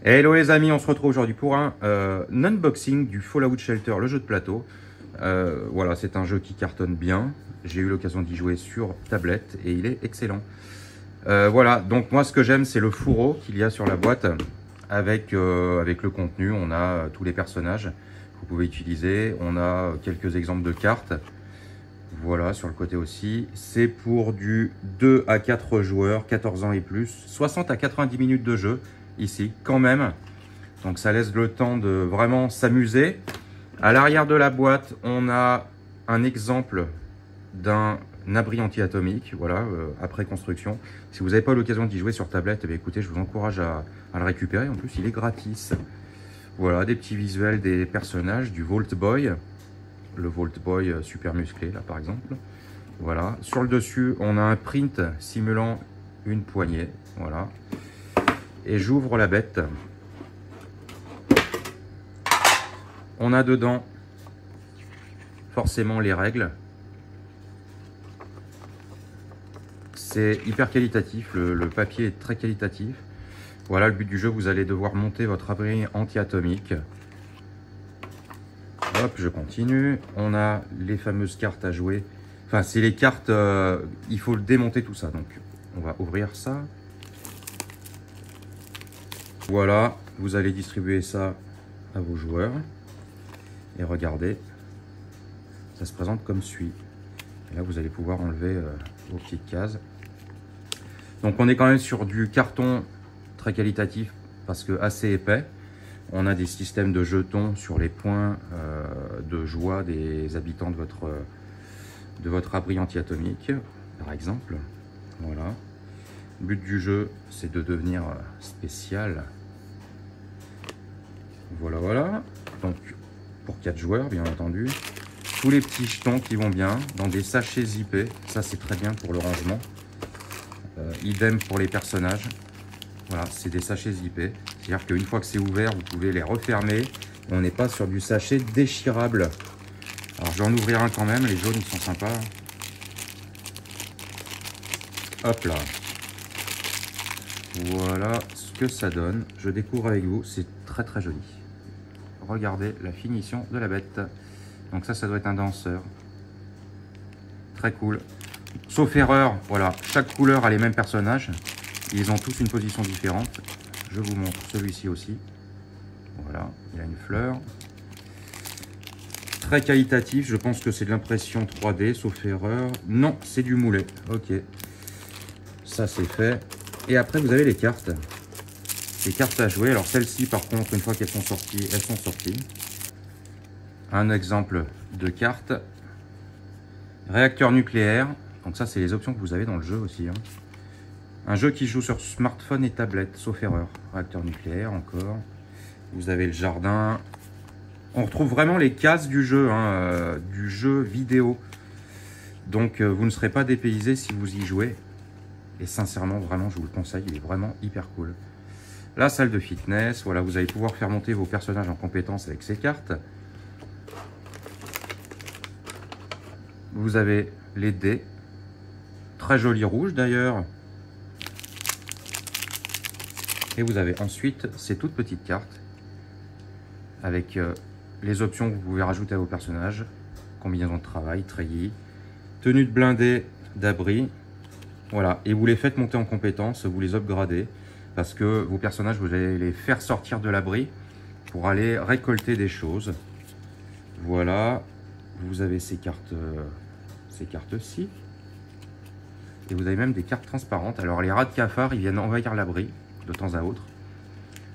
Hello les amis, on se retrouve aujourd'hui pour un unboxing du Fallout Shelter, le jeu de plateau. Voilà, c'est un jeu qui cartonne bien. J'ai eu l'occasion d'y jouer sur tablette et il est excellent. Voilà, donc moi ce que j'aime c'est le fourreau qu'il y a sur la boîte avec le contenu. On a tous les personnages que vous pouvez utiliser. On a quelques exemples de cartes. Voilà, sur le côté aussi. C'est pour du 2 à 4 joueurs, 14 ans et plus, 60 à 90 minutes de jeu. Ici quand même, donc ça laisse le temps de vraiment s'amuser. À l'arrière de la boîte on a un exemple d'un abri anti-atomique, voilà, après construction. Si vous n'avez pas l'occasion d'y jouer sur tablette, eh bien, écoutez, je vous encourage à le récupérer. En plus il est gratis. Voilà, des petits visuels des personnages, du Vault Boy, le Vault Boy super musclé là par exemple. Voilà, sur le dessus on a un print simulant une poignée, voilà. Et j'ouvre la bête. On a dedans forcément les règles. C'est hyper qualitatif, le papier est très qualitatif. Voilà le but du jeu, vous allez devoir monter votre abri anti-atomique. Hop, je continue. On a les fameuses cartes à jouer. Enfin, c'est les cartes, il faut le démonter tout ça. Donc, on va ouvrir ça. Voilà, vous allez distribuer ça à vos joueurs. Et regardez, ça se présente comme suit. Et là, vous allez pouvoir enlever vos petites cases. Donc, on est quand même sur du carton très qualitatif parce que assez épais. On a des systèmes de jetons sur les points de joie des habitants de votre abri anti-atomique, par exemple. Voilà. Le but du jeu, c'est de devenir spécial. Voilà, voilà. Donc, pour 4 joueurs, bien entendu. Tous les petits jetons qui vont bien dans des sachets zippés. Ça, c'est très bien pour le rangement. Idem pour les personnages. Voilà, c'est des sachets zippés. C'est-à-dire qu'une fois que c'est ouvert, vous pouvez les refermer. On n'est pas sur du sachet déchirable. Alors, je vais en ouvrir un quand même. Les jaunes, ils sont sympas. Hop là. Voilà ce que ça donne. Je découvre avec vous. C'est très très joli. Regardez la finition de la bête. Donc ça doit être un danseur. Très cool. Sauf erreur, voilà. Chaque couleur a les mêmes personnages. Ils ont tous une position différente. Je vous montre celui-ci aussi. Voilà, il a une fleur. Très qualitatif. Je pense que c'est de l'impression 3D, sauf erreur. Non, c'est du moulet. Ok. Ça, c'est fait. Et après, vous avez les cartes. Les cartes à jouer. Alors, celles-ci, par contre, une fois qu'elles sont sorties, elles sont sorties. Un exemple de carte. Réacteur nucléaire. Donc, ça, c'est les options que vous avez dans le jeu aussi. Hein. Un jeu qui joue sur smartphone et tablette, sauf erreur. Réacteur nucléaire, encore. Vous avez le jardin. On retrouve vraiment les cases du jeu, hein, du jeu vidéo. Donc, vous ne serez pas dépaysé si vous y jouez. Et sincèrement, vraiment, je vous le conseille, il est vraiment hyper cool. La salle de fitness, voilà, vous allez pouvoir faire monter vos personnages en compétences avec ces cartes. Vous avez les dés, très joli rouge d'ailleurs. Et vous avez ensuite ces toutes petites cartes avec les options que vous pouvez rajouter à vos personnages. Combinaison de travail, treillis, tenue de blindé d'abri. Voilà, et vous les faites monter en compétences, vous les upgradez, parce que vos personnages, vous allez les faire sortir de l'abri pour aller récolter des choses. Voilà, vous avez ces cartes-ci, et vous avez même des cartes transparentes. Alors les rats de cafard, ils viennent envahir l'abri de temps à autre.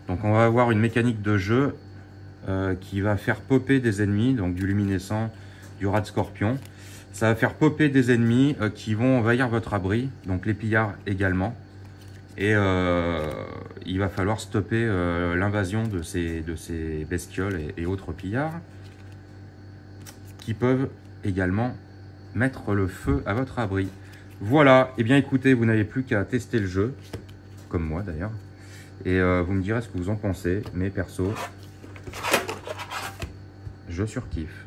Donc on va avoir une mécanique de jeu qui va faire popper des ennemis, donc du luminescent, du rat de scorpion. Ça va faire popper des ennemis qui vont envahir votre abri, donc les pillards également. Et il va falloir stopper l'invasion de ces bestioles et autres pillards qui peuvent également mettre le feu à votre abri. Voilà, et bien écoutez, vous n'avez plus qu'à tester le jeu, comme moi d'ailleurs, et vous me direz ce que vous en pensez. Mais perso, je surkiffe.